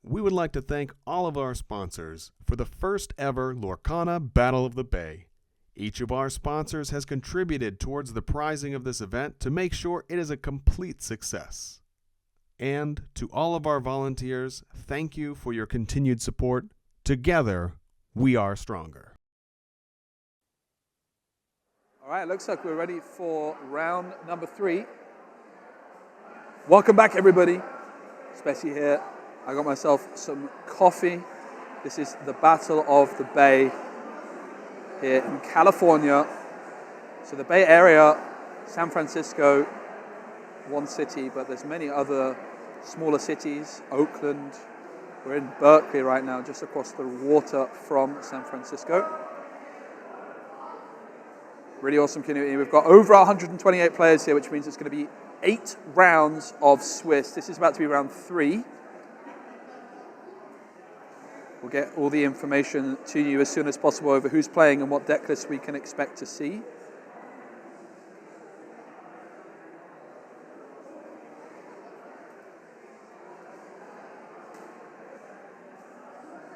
we would like to thank all of our sponsors for the first ever Lorcana Battle of the Bay. Each of our sponsors has contributed towards the prizing of this event to make sure it is a complete success. And to all of our volunteers, thank you for your continued support. Together, we are stronger. All right, looks like we're ready for round number 3. Welcome back, everybody. Especially here, I got myself some coffee. This is the Battle of the Bay here in California. So the Bay Area, San Francisco, one city, but there's many other smaller cities. Oakland. We're in Berkeley right now, just across the water from San Francisco. Really awesome community. We've got over 128 players here, which means it's going to be 8 rounds of Swiss. This is about to be round 3. We'll get all the information to you as soon as possible over who's playing and what deck lists we can expect to see.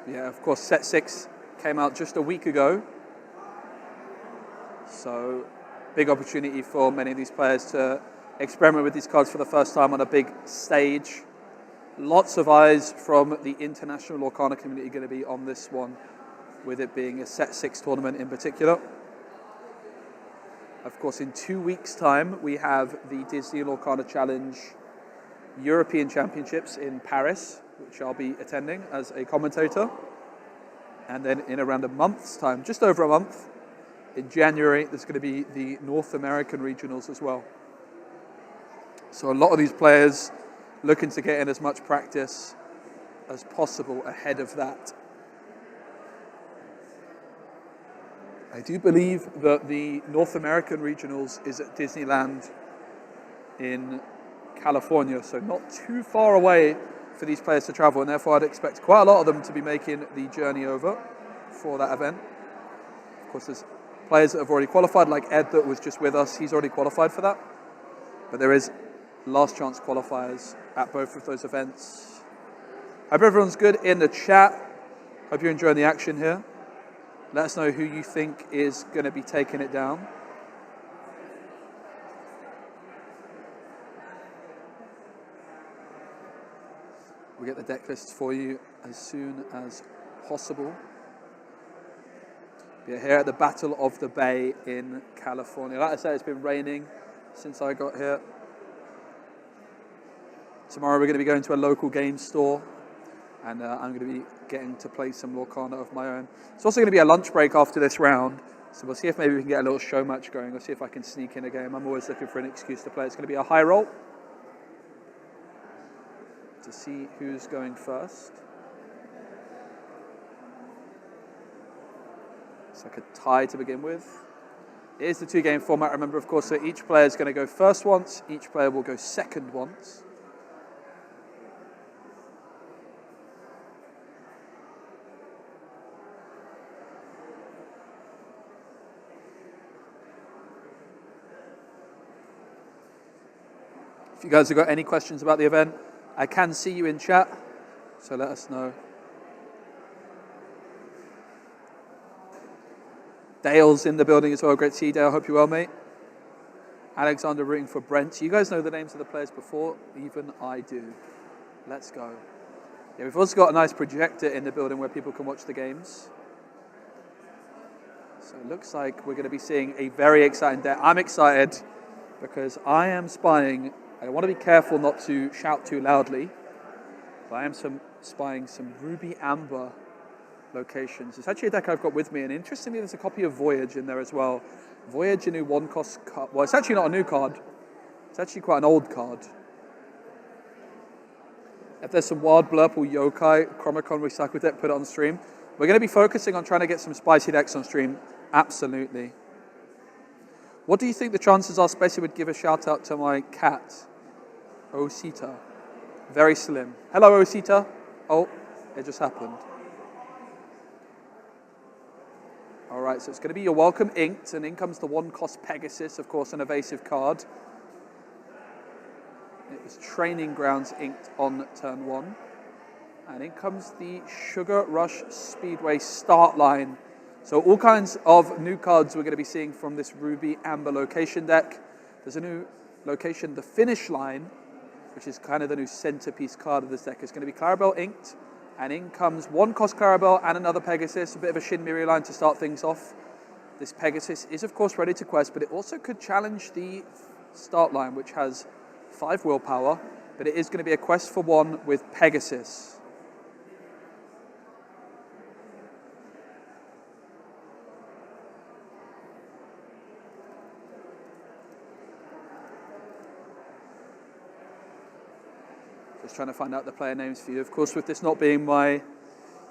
Yeah, of course, set 6 came out just a week ago. So, big opportunity for many of these players to experiment with these cards for the first time on a big stage. Lots of eyes from the international Lorcana community going to be on this one, with it being a set 6 tournament in particular. Of course, in 2 weeks' time, we have the Disney Lorcana Challenge European Championships in Paris, which I'll be attending as a commentator. And then in around a month's time, just over a month, in January, there's going to be the North American regionals as well. So a lot of these players looking to get in as much practice as possible ahead of that. I do believe that the North American regionals is at Disneyland in California, so not too far away for these players to travel, and therefore I'd expect quite a lot of them to be making the journey over for that event. Of course, there's players that have already qualified, like Ed that was just with us. He's already qualified for that. But there is last chance qualifiers at both of those events. Hope everyone's good in the chat. Hope you're enjoying the action here. Let us know who you think is going to be taking it down. We'll get the deck lists for you as soon as possible. We're here at the Battle of the Bay in California. Like I said, it's been raining since I got here. Tomorrow we're going to be going to a local game store, and I'm going to be getting to play some Lorcana of my own. It's also going to be a lunch break after this round, so we'll see if maybe we can get a little show match going, or see if I can sneak in a game. I'm always looking for an excuse to play. It's going to be a high roll to see who's going first. It's like a tie to begin with. It is the 2-game format, remember, of course, so each player is going to go first once, each player will go second once. If you guys have got any questions about the event, I can see you in chat, so let us know. Dale's in the building as well. Great to see you, Dale. Hope you're well, mate. Alexander rooting for Brent. You guys know the names of the players before even I do. Let's go. Yeah, we've also got a nice projector in the building where people can watch the games. So it looks like we're going to be seeing a very exciting day. I'm excited because I am spying. I want to be careful not to shout too loudly, but I am spying some Ruby Amber locations. It's actually a deck I've got with me, and interestingly, there's a copy of Voyage in there as well. Voyage, a new 1-cost card. Well, it's actually not a new card. It's actually quite an old card. If there's some Wild Blurple Yokai, Chromicon Recycle deck, put it on stream. We're going to be focusing on trying to get some spicy decks on stream. Absolutely. What do you think the chances are Spacey would give a shout out to my cat, Osita? Very slim. Hello, Osita. Oh, it just happened. All right, so it's going to be your welcome inked, and in comes the 1-cost Pegasus, of course, an evasive card. It was Training Grounds inked on turn 1. And in comes the Sugar Rush Speedway start line. So all kinds of new cards we're going to be seeing from this Ruby Amber location deck. There's a new location, the Finish Line, which is kind of the new centerpiece card of this deck. It's going to be Clarabelle inked, and in comes 1-cost Clarabelle and another Pegasus, a bit of a Shin Mirio line to start things off. This Pegasus is of course ready to quest, but it also could challenge the start line, which has 5 willpower, but it is going to be a quest for 1 with Pegasus. Just trying to find out the player names for you. Of course, with this not being my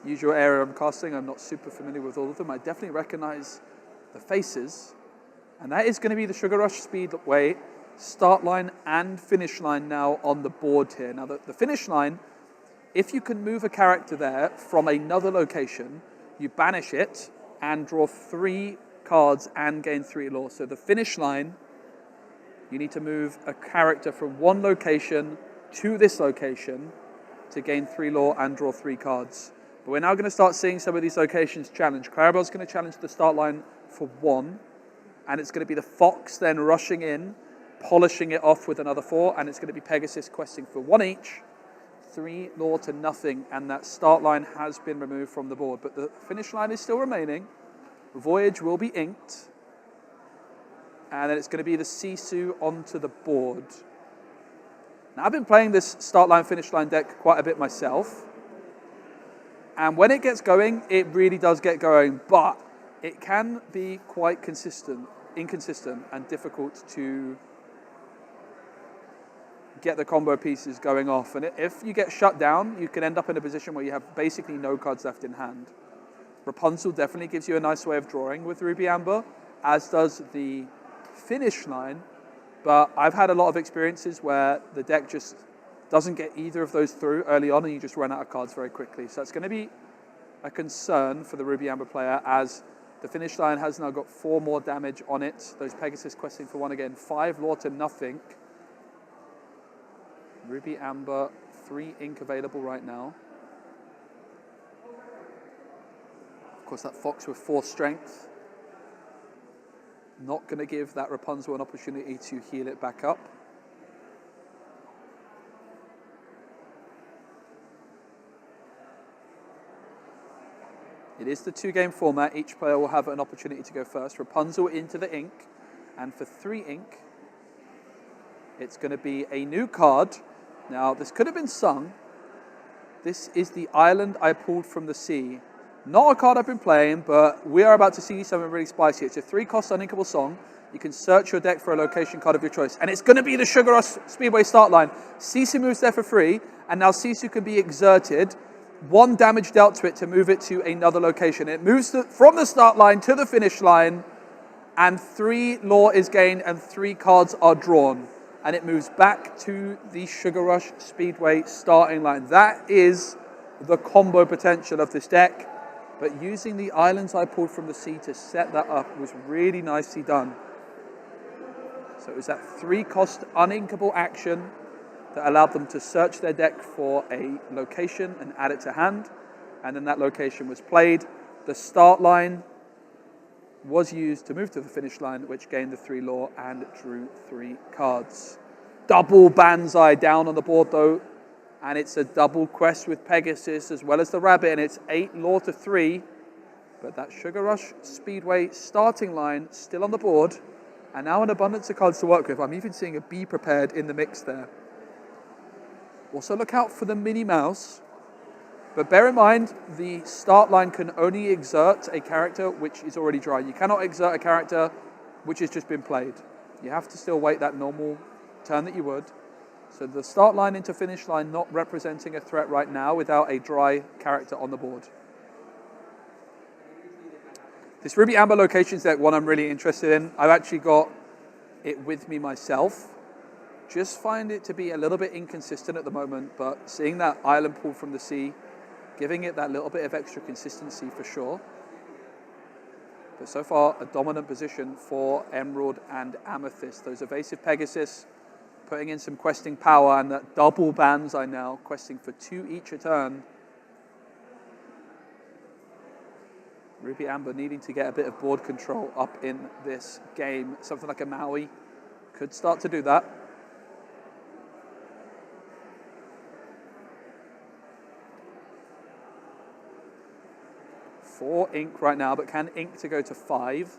usual area of casting, I'm not super familiar with all of them. I definitely recognize the faces. And that is going to be the Sugar Rush Speedway start line and finish line now on the board here. Now, the finish line, if you can move a character there from another location, you banish it and draw 3 cards and gain 3 lore. So the finish line, you need to move a character from one location to this location to gain 3 lore and draw 3 cards. But we're now going to start seeing some of these locations challenge. Clarabelle's going to challenge the start line for 1, and it's going to be the Fox then rushing in, polishing it off with another 4, and it's going to be Pegasus questing for 1 each, 3 lore to nothing, and that start line has been removed from the board. But the finish line is still remaining. Voyage will be inked, and then it's going to be the Sisu onto the board. Now, I've been playing this start line, finish line deck quite a bit myself. And when it gets going, it really does get going. But it can be quite inconsistent, and difficult to get the combo pieces going off. And if you get shut down, you can end up in a position where you have basically no cards left in hand. Rapunzel definitely gives you a nice way of drawing with Ruby Amber, as does the finish line. But I've had a lot of experiences where the deck just doesn't get either of those through early on, and you just run out of cards very quickly. So it's going to be a concern for the Ruby Amber player, as the finish line has now got 4 more damage on it. Those Pegasus questing for 1 again, 5 lore to nothing. Ruby Amber, 3 ink available right now. Of course, that Fox with 4 strength. Not going to give that Rapunzel an opportunity to heal it back up. It is the 2-game format. Each player will have an opportunity to go first. Rapunzel into the ink, and for 3 ink, it's going to be a new card. Now, this could have been sung. This is the Island I Pulled from the Sea. Not a card I've been playing, but we are about to see something really spicy. It's a 3-cost uninkable song. You can search your deck for a location card of your choice, and it's going to be the Sugar Rush Speedway start line. Sisu moves there for free, and now Sisu can be exerted. 1 damage dealt to it to move it to another location. It moves from the start line to the finish line, and 3 lore is gained and 3 cards are drawn. And it moves back to the Sugar Rush Speedway starting line. That is the combo potential of this deck. But using the Islands I Pulled from the Sea to set that up was really nicely done. So it was that 3-cost uninkable action that allowed them to search their deck for a location and add it to hand. And then that location was played. The start line was used to move to the finish line, which gained the 3 lore and drew 3 cards. Double Banzai down on the board though, and it's a double quest with Pegasus as well as the rabbit, and it's 8 lore to 3. But that Sugar Rush Speedway starting line still on the board, and now an abundance of cards to work with. I'm even seeing a Be Prepared in the mix there. Also look out for the Minnie Mouse. But bear in mind, the start line can only exert a character which is already dry. You cannot exert a character which has just been played. You have to still wait that normal turn that you would. So the start line into finish line not representing a threat right now without a dry character on the board. This Ruby Amber locations deck, one I'm really interested in. I've actually got it with me myself. Just find it to be a little bit inconsistent at the moment, but seeing that Island Pulled from the Sea, giving it that little bit of extra consistency for sure. But so far, a dominant position for Emerald and Amethyst. Those evasive Pegasus putting in some questing power, and that double Banzai now questing for 2 each a turn Ruby Amber needing to get a bit of board control up in this game. Something like a Maui could start to do that. Four ink right now, but can ink to go to 5.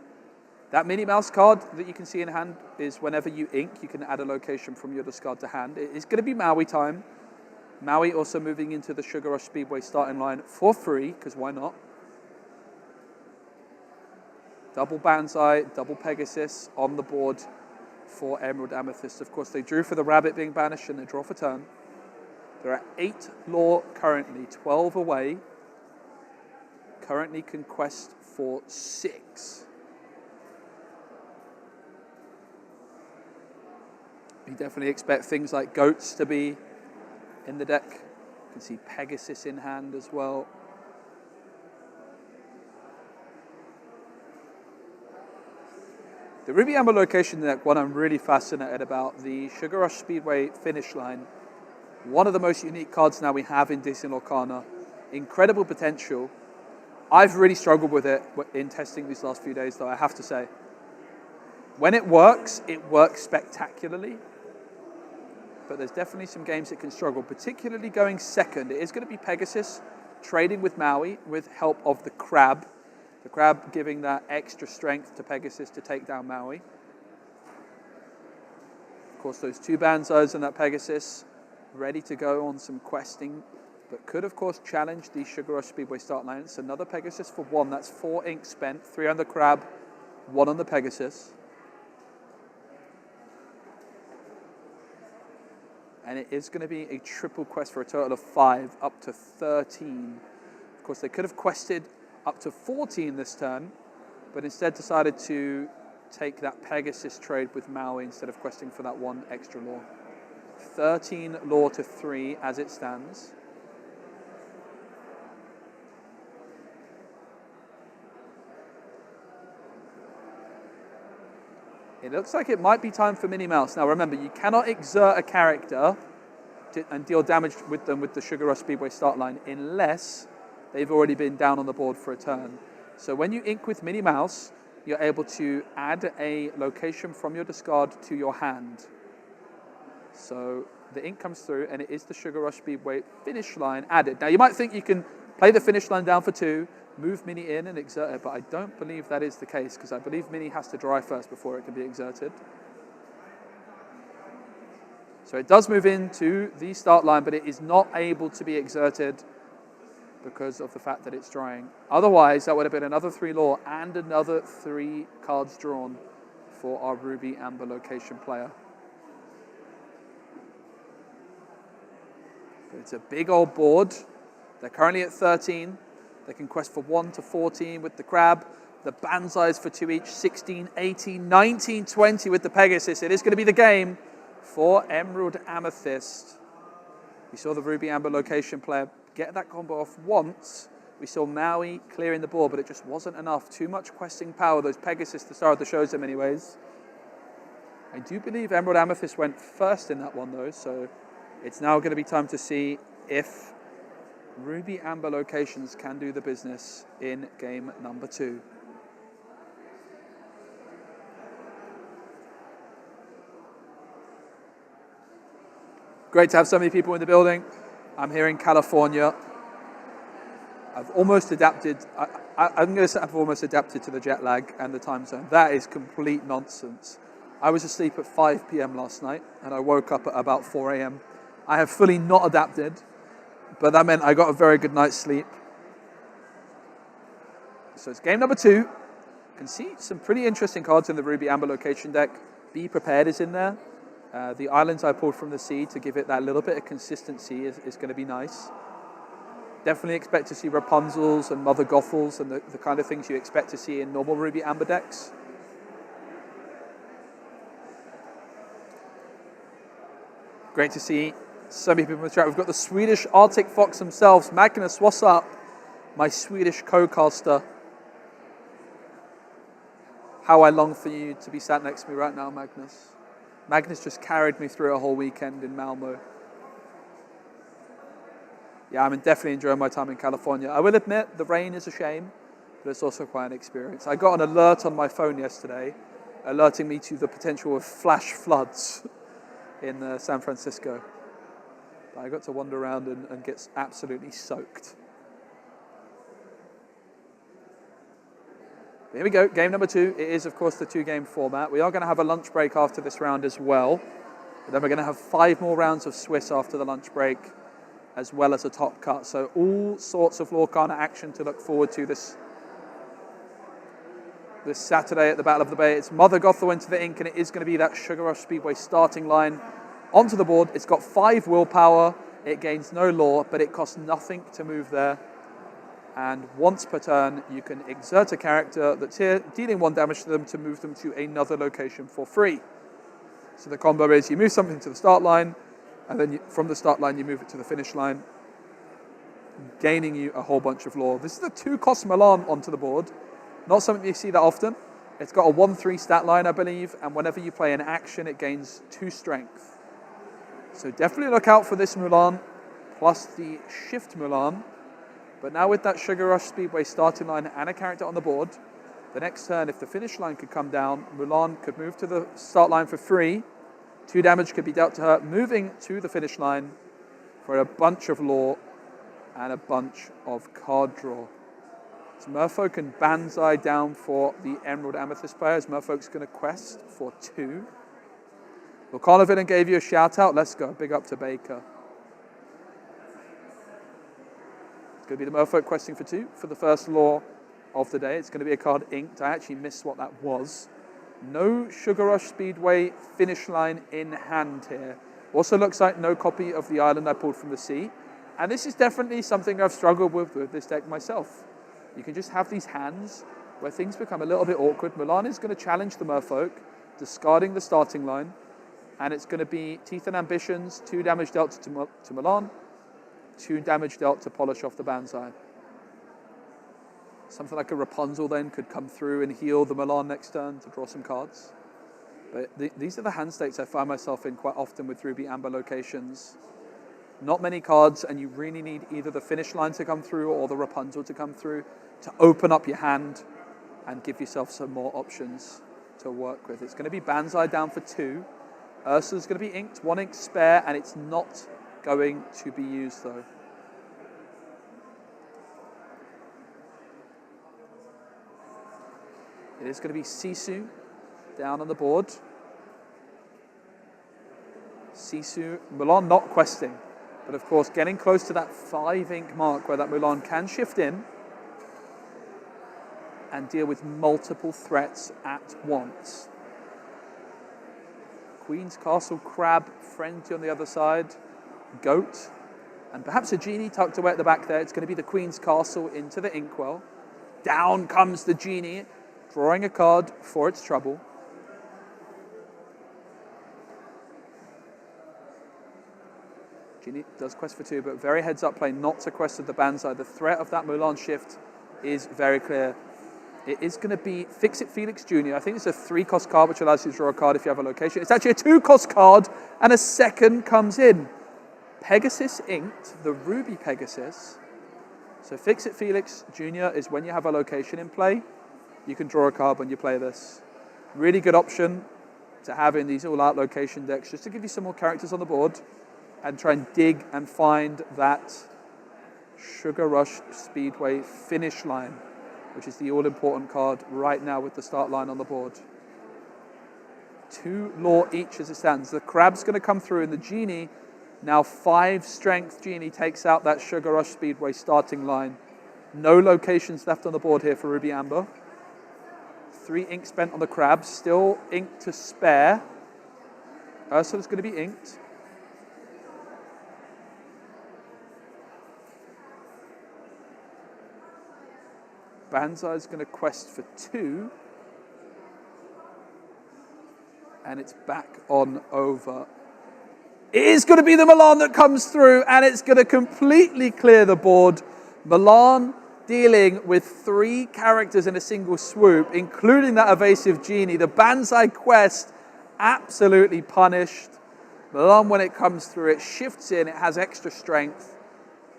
That Minnie Mouse card that you can see in hand is whenever you ink, you can add a location from your discard to hand. It's going to be Maui time. Maui also moving into the Sugar Rush Speedway starting line for free, because why not? Double Banzai, double Pegasus on the board for Emerald Amethyst. Of course, they drew for the rabbit being banished and they draw for turn. There are 8 lore currently, 12 away. Currently can quest for 6. You definitely expect things like goats to be in the deck. You can see Pegasus in hand as well. The Ruby Amber location deck, one I'm really fascinated about, the Sugar Rush Speedway finish line. One of the most unique cards now we have in Disney Lorcana. Incredible potential. I've really struggled with it in testing these last few days, though, I have to say. When it works spectacularly. But there's definitely some games that can struggle, particularly going second. It is going to be Pegasus trading with Maui with help of the Crab. The Crab giving that extra strength to Pegasus to take down Maui. Of course, those 2 Banzais and that Pegasus ready to go on some questing, but could, of course, challenge the Sugar Rush Speedway start line. It's another Pegasus for 1. That's 4 ink spent, 3 on the Crab, 1 on the Pegasus. And it is going to be a triple quest for a total of 5, up to 13. Of course, they could have quested up to 14 this turn, but instead decided to take that Pegasus trade with Maui instead of questing for that 1 extra lore. 13 lore to 3 as it stands. It looks like it might be time for Minnie Mouse. Now remember, you cannot exert a character and deal damage with them with the Sugar Rush Speedway start line unless they've already been down on the board for a turn. So when you ink with Minnie Mouse, you're able to add a location from your discard to your hand. So the ink comes through and it is the Sugar Rush Speedway finish line added. Now you might think you can play the finish line down for 2, move Minnie in and exert it, but I don't believe that is the case because I believe Minnie has to dry first before it can be exerted. So it does move into the start line, but it is not able to be exerted because of the fact that it's drying. Otherwise, that would have been another 3 lore and another 3 cards drawn for our Ruby Amber location player. But it's a big old board. They're currently at 13. They can quest for 1 to 14 with the Crab. The Banzais for 2 each, 16, 18, 19, 20 with the Pegasus. It is going to be the game for Emerald Amethyst. We saw the Ruby Amber location player get that combo off once. We saw Maui clearing the board, but it just wasn't enough. Too much questing power. Those Pegasus to start the shows in many ways. I do believe Emerald Amethyst went first in that one, though, so it's now going to be time to see if Ruby Amber locations can do the business in game number 2. Great to have so many people in the building. I'm here in California. I've almost adapted. I'm going to say I've almost adapted to the jet lag and the time zone. That is complete nonsense. I was asleep at 5 p.m. last night and I woke up at about 4 a.m. I have fully not adapted, but that meant I got a very good night's sleep. So it's game number 2. You can see some pretty interesting cards in the Ruby Amber location deck. Be Prepared is in there. The islands I pulled from the sea to give it that little bit of consistency is going to be nice. Definitely expect to see Rapunzels and Mother Gothels and the kind of things you expect to see in normal Ruby Amber decks. Great to see so many people in the chat. We've got the Swedish Arctic Fox themselves. Magnus, what's up? My Swedish co-caster. How I long for you to be sat next to me right now, Magnus. Magnus just carried me through a whole weekend in Malmo. Yeah, I'm definitely enjoying my time in California. I will admit, the rain is a shame. but it's also quite an experience. I got an alert on my phone yesterday, alerting me to the potential of flash floods in San Francisco. I got to wander around and get absolutely soaked. Here we go, game number 2. It is, of course, the 2-game format. We are going to have a lunch break after this round as well. But then we're going to have 5 more rounds of Swiss after the lunch break, as well as a top cut. So all sorts of Lorcana action to look forward to this Saturday at the Battle of the Bay. It's Mother Gothel into the ink, and it is going to be that Sugar Rush Speedway starting line onto the board. It's got 5 willpower. It gains no law, but it costs nothing to move there. And once per turn, you can exert a character that's here, dealing 1 damage to them to move them to another location for free. So the combo is you move something to the start line, and then from the start line, you move it to the finish line, gaining you a whole bunch of law. This is the 2-cost Milan onto the board. Not something you see that often. It's got a 1-3 stat line, I believe, and whenever you play an action, it gains 2 strength. So definitely look out for this Mulan, plus the Shift Mulan. But now with that Sugar Rush Speedway starting line and a character on the board, the next turn, if the finish line could come down, Mulan could move to the start line for free. 2 damage could be dealt to her, moving to the finish line for a bunch of law and a bunch of card draw. So Merfolk and Banzai down for the Emerald Amethyst players. Merfolk's going to quest for 2. Lorcana Villain gave you a shout out. Let's go. Big up to Baker. It's going to be the Merfolk questing for 2 for the first law of the day. It's going to be a card inked. I actually missed what that was. No Sugar Rush Speedway finish line in hand here. Also looks like no copy of the island I pulled from the sea. And this is definitely something I've struggled with this deck myself. You can just have these hands where things become a little bit awkward. Milan is going to challenge the Merfolk, discarding the starting line. And it's going to be Teeth and Ambitions, 2 damage dealt to Milan, 2 damage dealt to polish off the Banzai. Something like a Rapunzel then could come through and heal the Milan next turn to draw some cards. But these are the hand states I find myself in quite often with Ruby Amber locations. Not many cards, and you really need either the finish line to come through or the Rapunzel to come through to open up your hand and give yourself some more options to work with. It's going to be Banzai down for 2. Ursula's going to be inked, 1 ink spare, and it's not going to be used though. It is going to be Sisu down on the board. Sisu, Mulan not questing, but of course getting close to that 5 ink mark where that Mulan can shift in and deal with multiple threats at once. Queen's Castle, Crab, Frenzy on the other side, Goat, and perhaps a Genie tucked away at the back there. It's going to be the Queen's Castle into the Inkwell. Down comes the Genie, drawing a card for its trouble. Genie does quest for 2, but very heads up play not to quest with the Banzai. The threat of that Mulan shift is very clear. It is going to be Fix It Felix Jr. I think it's a 3-cost card, which allows you to draw a card if you have a location. It's actually a 2-cost card, and a second comes in. Pegasus inked, the Ruby Pegasus. So Fix It Felix Jr. is when you have a location in play. You can draw a card when you play this. Really good option to have in these all-out location decks, just to give you some more characters on the board and try and dig and find that Sugar Rush Speedway finish line, which is the all-important card right now with the start line on the board. 2 law each as it stands. The Crab's going to come through, and the Genie, now 5 strength Genie, takes out that Sugar Rush Speedway starting line. No locations left on the board here for Ruby Amber. 3 ink spent on the Crab, still ink to spare. Ursula's going to be inked. Banzai's going to quest for 2. And it's back on over. It is going to be the Milan that comes through, and it's going to completely clear the board. Milan dealing with 3 characters in a single swoop, including that evasive Genie. The Banzai quest absolutely punished. Milan, when it comes through, it shifts in, it has extra strength,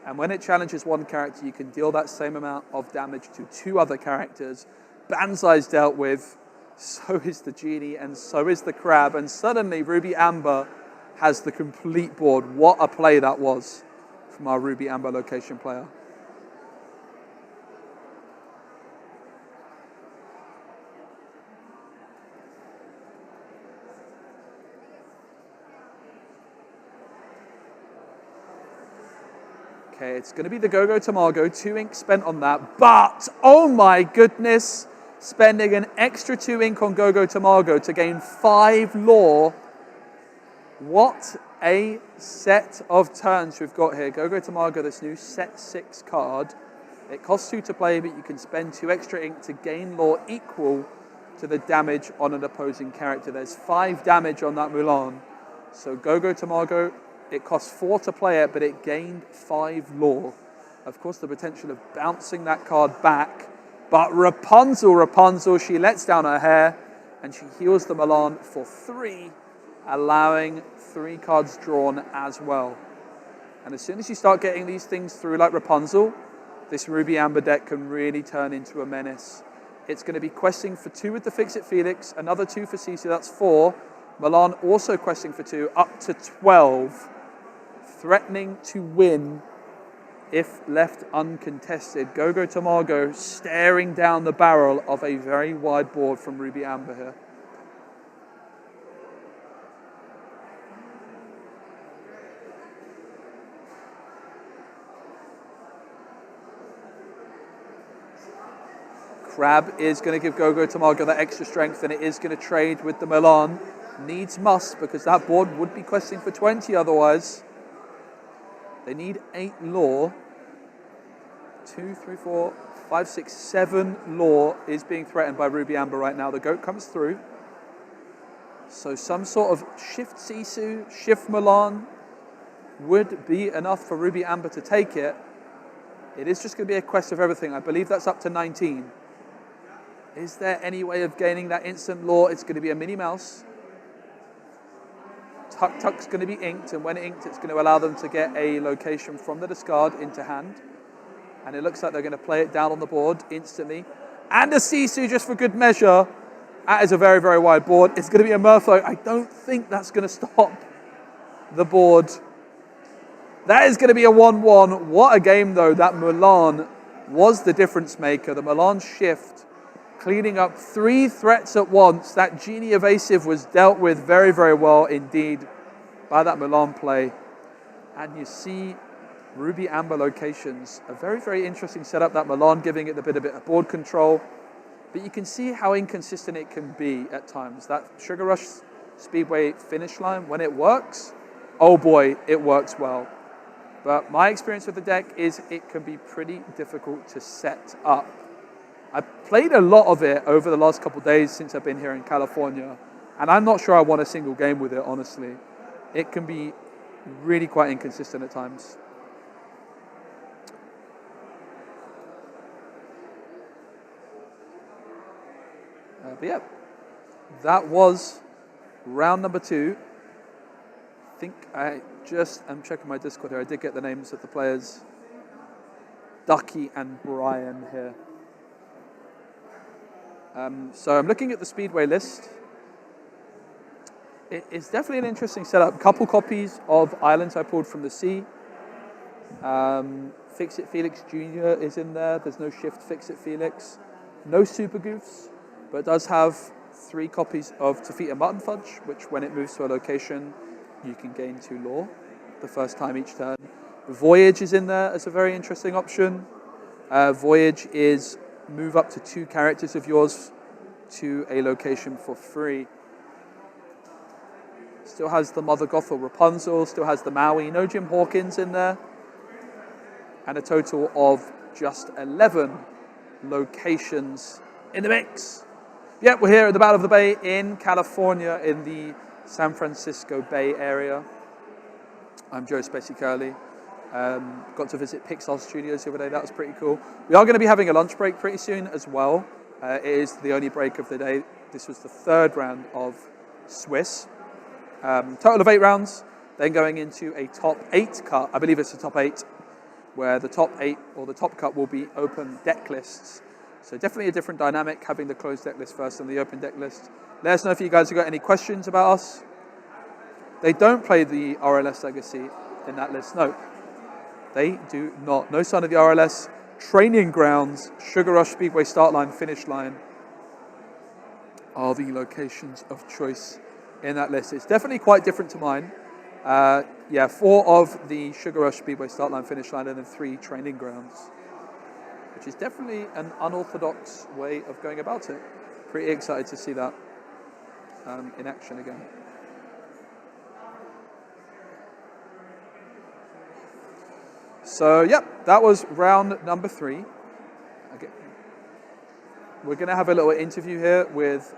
And when it challenges one character, you can deal that same amount of damage to 2 other characters. Banzai's dealt with, so is the genie, and so is the crab. And suddenly, Ruby Amber has the complete board. What a play that was from our Ruby Amber location player. Okay, it's going to be the Go-Go Tamago, 2 ink spent on that, but, oh my goodness, spending an extra 2 ink on Go-Go Tamago to gain 5 lore. What a set of turns we've got here. Go-Go Tamago, this new set 6 card. It costs 2 to play, but you can spend 2 extra ink to gain lore equal to the damage on an opposing character. There's 5 damage on that Mulan. So Go-Go Tamago, it costs 4 to play it, but it gained 5 lore. Of course, the potential of bouncing that card back. But Rapunzel, she lets down her hair, and she heals the Milan for 3, allowing 3 cards drawn as well. And as soon as you start getting these things through like Rapunzel, this Ruby Amber deck can really turn into a menace. It's going to be questing for 2 with the Fix-It Felix, another 2 for Cici, that's 4. Milan also questing for 2, up to 12. Threatening to win if left uncontested. Go-Go Tamago staring down the barrel of a very wide board from Ruby Amber here. Crab is going to give Go-Go Tamago that extra strength, and it is going to trade with the Milan. Needs must, because that board would be questing for 20 otherwise. They need 8 lore. 2, 3, 4, 5, 6, 7 lore is being threatened by Ruby Amber right now. The goat comes through. So some sort of shift Sisu, shift Milan would be enough for Ruby Amber to take it. It is just going to be a quest of everything. I believe that's up to 19. Is there any way of gaining that instant lore? It's going to be a Minnie Mouse. Tuk Tuk's going to be inked, and when inked, it's going to allow them to get a location from the discard into hand. And it looks like they're going to play it down on the board instantly. And a Sisu just for good measure. That is a very, very wide board. It's going to be a Merfolk. I don't think that's going to stop the board. That is going to be a 1-1. What a game, though. That Mulan was the difference maker. The Mulan shift, cleaning up 3 threats at once. That Genie evasive was dealt with very, very well indeed by that Mulan play. And you see Ruby Amber locations, a very, very interesting setup. That Milan giving it a bit of board control. But you can see how inconsistent it can be at times. That Sugar Rush Speedway finish line, when it works, oh boy, it works well. But my experience with the deck is it can be pretty difficult to set up. I've played a lot of it over the last couple of days since I've been here in California, and I'm not sure I won a single game with it, honestly. It can be really quite inconsistent at times. But yeah, that was round number 2. I think I'm checking my Discord here. I did get the names of the players. Duckie and Brian here. So I'm looking at the Speedway list. It's definitely an interesting setup. Couple copies of Islands I Pulled from the Sea. Fix-It Felix Jr. is in there. There's no Shift Fix-It Felix. No Super Goofs, but it does have 3 copies of Tafita Mutton Fudge, which when it moves to a location, you can gain 2 lore the first time each turn. Voyage is in there as a very interesting option. Voyage is move up to 2 characters of yours to a location for free. Still has the Mother Gothel Rapunzel, still has the Maui, no Jim Hawkins in there. And a total of just 11 locations in the mix. Yep, we're here at the Battle of the Bay in California in the San Francisco Bay Area. I'm Joe Spacey Curley. Got to visit Pixar Studios the other day. That was pretty cool. We are going to be having a lunch break pretty soon as well. It is the only break of the day. This was the 3rd round of Swiss. Total of 8 rounds. Then going into a top 8 cut. I believe it's a top 8. where the top 8 or the top cut will be open deck lists. So definitely a different dynamic, having the closed deck list first and the open deck list. Let us know if you guys have got any questions about us. They don't play the RLS Legacy in that list. No, they do not. No sign of the RLS. Training grounds, Sugar Rush Speedway start line, finish line are the locations of choice in that list. It's definitely quite different to mine. 4 of the Sugar Rush Speedway start line, finish line, and then 3 training grounds, which is definitely an unorthodox way of going about it. Pretty excited to see that in action again. So, yep, that was round number 3. Okay. We're going to have a little interview here with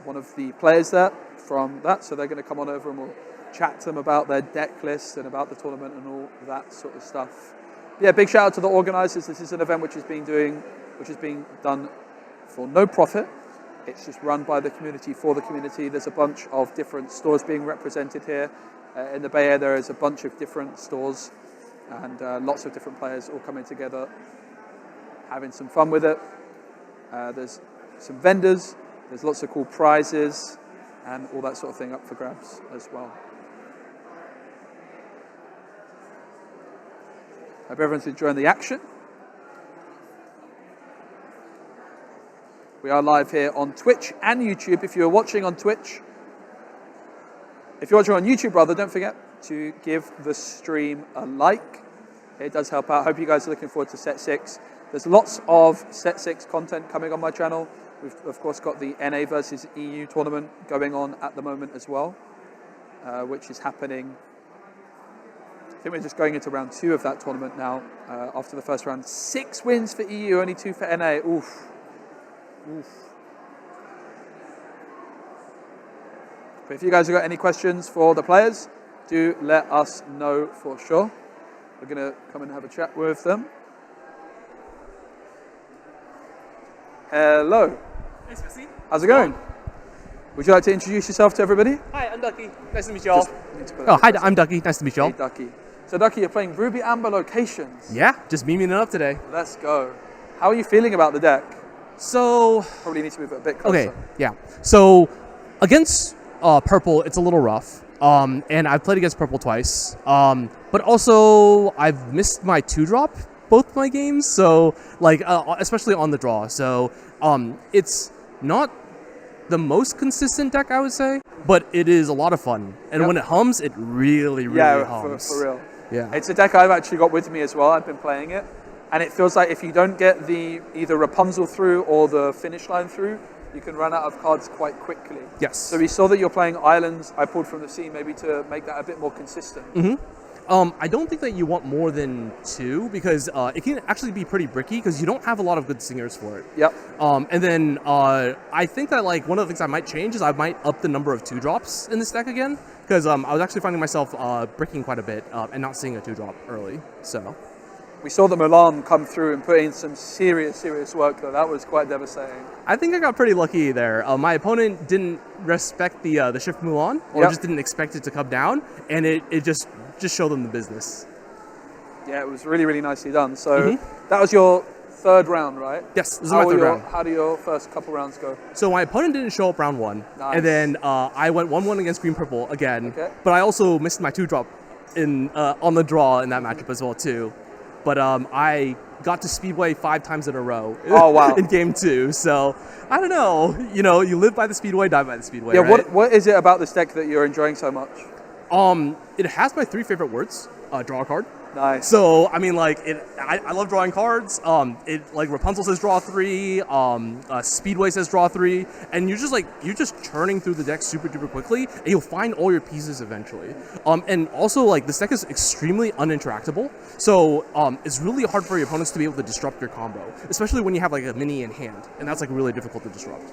one of the players there from that. So they're going to come on over and we'll chat to them about their deck list and about the tournament and all that sort of stuff. Yeah, big shout out to the organisers. This is an event which is being done for no profit. It's just run by the community for the community. There's a bunch of different stores being represented here. In the Bay Area, there is a bunch of different stores and lots of different players all coming together, having some fun with it. There's some vendors, there's lots of cool prizes and all that sort of thing up for grabs as well. Hope everyone's enjoying the action. We are live here on Twitch and YouTube. If you're watching on Twitch, if you're watching on YouTube, rather, don't forget to give the stream a like. It does help out. Hope you guys are looking forward to Set 6. There's lots of Set 6 content coming on my channel. We've, of course, got the NA versus EU tournament going on at the moment as well, which is happening. I think we're just going into round 2 of that tournament now. After the first round, 6 wins for EU, only 2 for NA. Oof. But if you guys have got any questions for the players, do let us know for sure. We're going to come and have a chat with them. Hello. Nice to see you. How's it going? Would you like to introduce yourself to everybody? Hi, I'm Duckie. Nice to meet y'all. Oh, hi, I'm Duckie. Nice to meet y'all. Hey, Duckie. So, Duckie, you're playing Ruby Amber Locations. Yeah, just memeing it up today. Let's go. How are you feeling about the deck? So... Probably need to move it a bit closer. Okay, yeah. So, against purple, it's a little rough. And I've played against purple twice. But also, I've missed my 2-drop both my games, so, like, especially on the draw. So, it's not the most consistent deck, I would say, but it is a lot of fun. And when it hums, it really hums. For real. Yeah. It's a deck I've actually got with me as well. I've been playing it. And it feels like if you don't get the either Rapunzel through or the finish line through, you can run out of cards quite quickly. Yes. So we saw that you're playing Islands. I pulled from the sea maybe to make that a bit more consistent. I don't think that you want more than 2 because it can actually be pretty bricky because you don't have a lot of good singers for it. Yep. And then I think that like one of the things I might change is I might up the number of 2-drops in this deck again because I was actually finding myself bricking quite a bit and not seeing a 2-drop early. So we saw the Milan come through and put in some serious work though. That was quite devastating. I think I got pretty lucky there. My opponent didn't respect the shift Mulan or just didn't expect it to come down, and it just show them the business. Yeah, it was really nicely done. So that was your 3rd round, right? Yes, this is my 3rd round. How do your first couple rounds go? So my opponent didn't show up round 1, Nice. and then I went 1-1 against green purple again. Okay. But I also missed my 2-drop in on the draw in that matchup as well too. But I got to Speedway 5 times in a row. Oh wow! In game 2, so I don't know. You know, you live by the Speedway, die by the Speedway. Yeah. Right? What is it about this deck that you're enjoying so much? It has my 3 favorite words. Draw a card. Nice. So I mean, like, I love drawing cards. It like Rapunzel says draw 3. Speedway says draw 3, and you're just churning through the deck super duper quickly, and you'll find all your pieces eventually. And also like this deck is extremely uninteractable, so it's really hard for your opponents to be able to disrupt your combo, especially when you have like a mini in hand, and that's like really difficult to disrupt.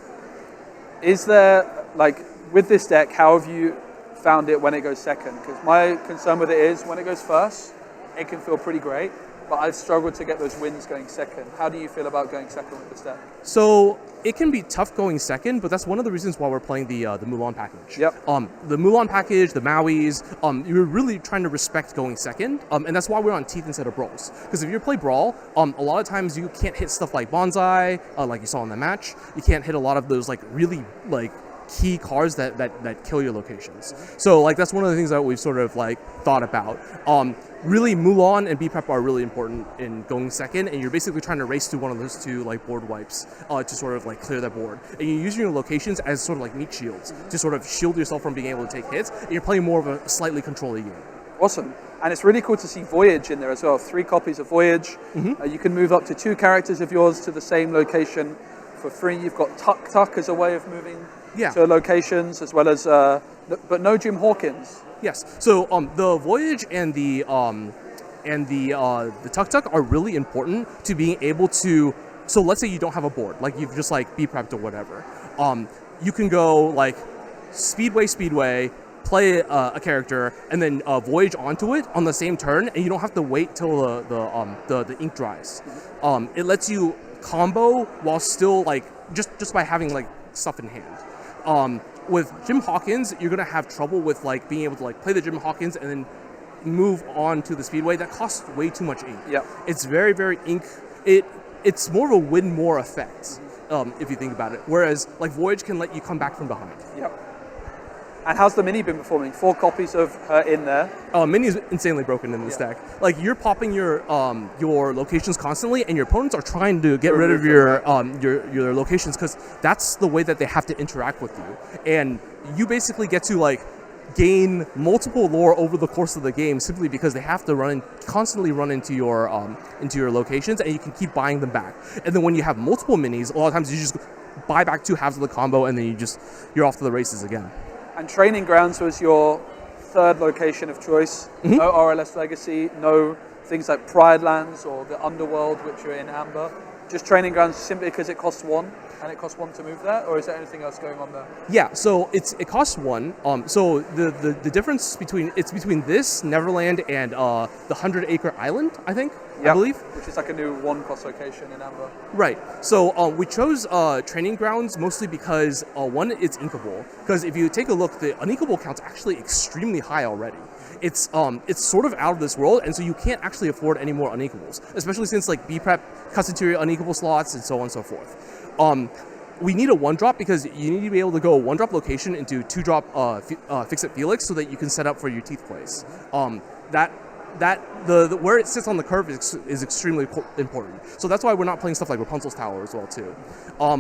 Is there like with this deck? How have you found it when it goes second? Because my concern with it is when it goes first, it can feel pretty great. but I've struggled to get those wins going second. How do you feel about going second with this deck? So it can be tough going second, but that's one of the reasons why we're playing the Mulan package. Yep. The Mulan package, the Mauis, you're really trying to respect going second, and that's why we're on Teeth instead of Brawls. Because if you play Brawl, a lot of times you can't hit stuff like Bonsai, like you saw in the match. You can't hit a lot of those like really like key cards that kill your locations. So like that's one of the things that we've sort of like thought about. Really, Mulan and B-Prep are really important in going second, and you're basically trying to race through one of those two like board wipes to sort of like clear that board. And you're using your locations as sort of like meat shields to sort of shield yourself from being able to take hits, and you're playing more of a slightly controlled game. Awesome. And it's really cool to see Voyage in there as well. 3 copies of Voyage. You can move up to 2 characters of yours to the same location for free. You've got Tuk Tuk as a way of moving to locations, as well as, but no Jim Hawkins. Yes. So the Voyage and the Tuk Tuk are really important to being able to. So let's say you don't have a board, like you've just like B-prepped or whatever. You can go like Speedway, play a character, and then Voyage onto it on the same turn, and you don't have to wait till the ink dries. It lets you combo while still like just by having like stuff in hand. With Jim Hawkins, you're gonna have trouble with like being able to like play the Jim Hawkins and then move on to the Speedway. That costs way too much ink. Yep. It's very, very ink. It's more of a win more effect if you think about it. Whereas like Voyage can let you come back from behind. Yep. And how's the Mini been performing? 4 copies of her in there. Mini is insanely broken in this deck. Like you're popping your locations constantly, and your opponents are trying to get rid of your locations because that's the way that they have to interact with you. And you basically get to like gain multiple lore over the course of the game simply because they have to constantly run into your locations, and you can keep buying them back. And then when you have multiple minis, a lot of times you just buy back 2 halves of the combo, and then you're off to the races again. And Training Grounds was your 3rd location of choice. No RLS Legacy, no things like Pride Lands or the Underworld, which are in Amber. Just Training Grounds simply because it costs 1, and it costs 1 to move there, or is there anything else going on there? Yeah, so it costs 1. So the difference between this Neverland and the 100-acre island, I think. I believe. Which is like a new 1-cost location in Amber. Right. So we chose Training Grounds mostly because, 1, it's inkable. Because if you take a look, the uninkable count's actually extremely high already. It's sort of out of this world, and so you can't actually afford any more uninkables, especially since like B-Prep cuts into your uninkable slots and so on and so forth. We need a 1-drop because you need to be able to go 1-drop location into 2-drop Fix-It Felix so that you can set up for your teeth plays. The where it sits on the curve is extremely important. So that's why we're not playing stuff like Rapunzel's Tower as well too.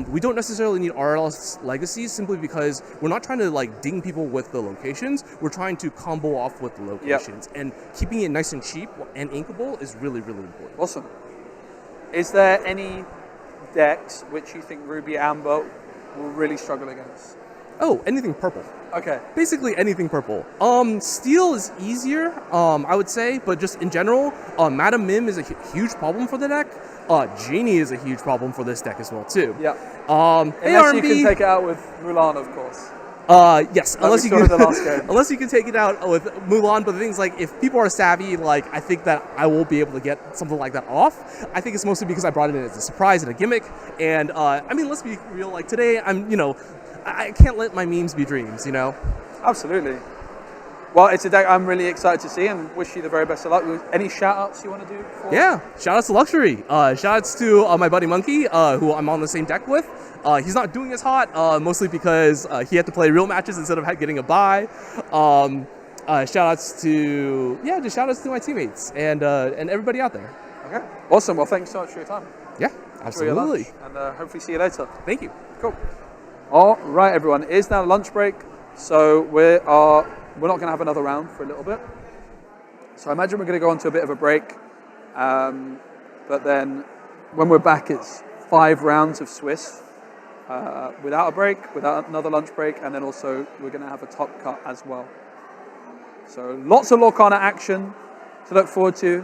We don't necessarily need RLS Legacies simply because we're not trying to like ding people with the locations. We're trying to combo off with the locations, and keeping it nice and cheap and inkable is really, really important. Awesome. Is there any decks which you think Ruby Amber will really struggle against? Oh, anything purple. Okay. Basically anything purple. Steel is easier, I would say, but just in general, Madam Mim is a huge problem for the deck. Genie is a huge problem for this deck as well, too. Yeah. Unless you can take it out with Mulan, of course. Yes, unless you can take it out with Mulan, but the thing's like, if people are savvy, like, I think that I will be able to get something like that off. I think it's mostly because I brought it in as a surprise and a gimmick, and, I mean, let's be real, like, today, I can't let my memes be dreams, Absolutely. Well, it's a deck I'm really excited to see and wish you the very best of luck. Any shout-outs you want to do? Yeah, shout-outs to Luxury. Shout-outs to my buddy Monkey, who I'm on the same deck with. He's not doing as hot, mostly because he had to play real matches instead of getting a bye. Shout-outs to my teammates and everybody out there. Okay, awesome. Well, thanks so much for your time. Yeah, absolutely. And hopefully see you later. Thank you. Cool. All right, everyone. It is now lunch break, so we're not going to have another round for a little bit. So I imagine we're going to go on to a bit of a break. But then when we're back, it's 5 rounds of Swiss without a break, without another lunch break, and then also we're going to have a top cut as well. So lots of Lorcana action to look forward to.